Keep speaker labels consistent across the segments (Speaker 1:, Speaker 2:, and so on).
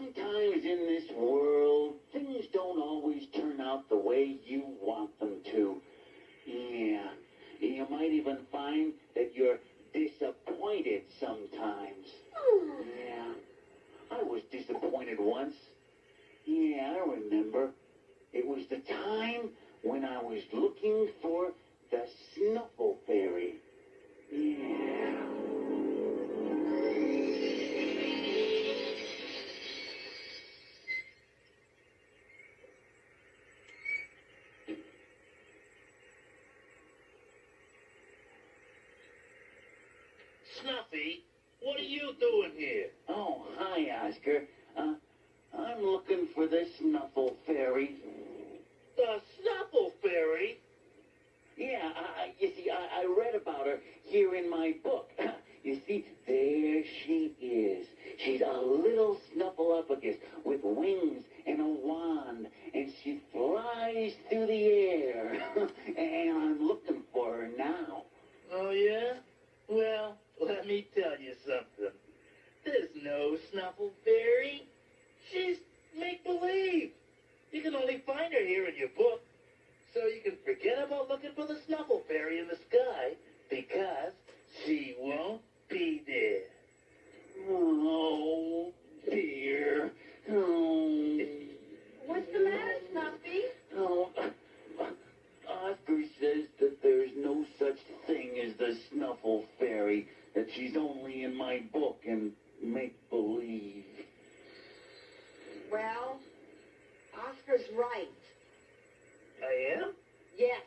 Speaker 1: sometimes in this world, things don't always turn out the way you want them to. Yeah, you might even find that you're disappointed sometimes. Yeah, I was disappointed once. Yeah, I remember. It was the time when I was looking for the Snuffle Fairy. Yeah.
Speaker 2: Snuffy, what are you doing here?
Speaker 1: Oh, hi, Oscar. I'm looking for the Snuffle Fairy.
Speaker 2: The Snuffle Fairy?
Speaker 1: Yeah, you see, I read about her here in my book. You see, there she is. She's a little snuffleupagus with wings and a wand, and she flies through the air. And I'm looking for her now.
Speaker 2: Oh, yeah? Well, let me tell you something. There's no Snuffle Fairy. She's make-believe. You can only find her here in your book. So you can forget about looking for the Snuffle Fairy in the sky, because she won't be there.
Speaker 1: Oh, dear. Oh.
Speaker 3: What's the matter, Snuffy?
Speaker 1: Oh, Oscar says that there's no such thing as the Snuffle Fairy, that she's only in my book and make-believe.
Speaker 3: Well, Oscar's right.
Speaker 2: I am?
Speaker 3: Yes.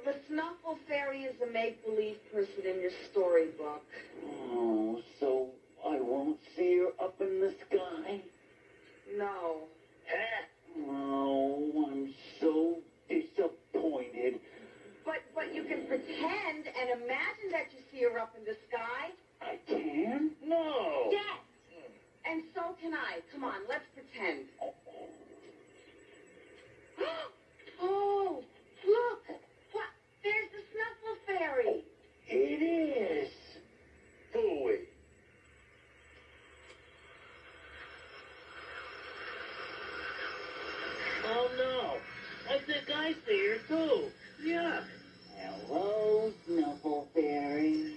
Speaker 3: The Snuffle Fairy is a make-believe person in your storybook.
Speaker 1: Oh, so I won't see her up in the sky?
Speaker 3: No.
Speaker 2: Huh?
Speaker 1: Oh, I'm so disappointed.
Speaker 3: But you can pretend and imagine that you see her up in the sky.
Speaker 1: I can?
Speaker 2: No.
Speaker 3: Yes. And so can I. Come on, let's pretend. Oh, look! What? There's the Snuffle Fairy.
Speaker 1: It is.
Speaker 2: Hooey. Oh, no. I think I see her, too. Yuck.
Speaker 1: Hello, Snuffle Fairy.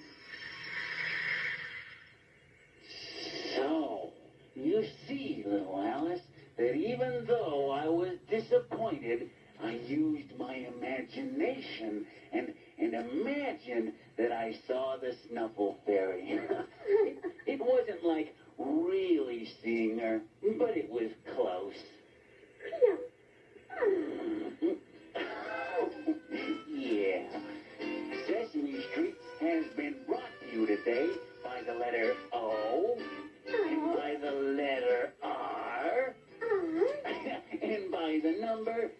Speaker 1: So, you see, little Alice, that even though I was disappointed, I used my imagination and imagined that I saw the Snuffle Fairy. It wasn't like really seeing her, but it was close. Yeah. Sesame Street has been brought to you today by the letter O, and by the letter R, and by the number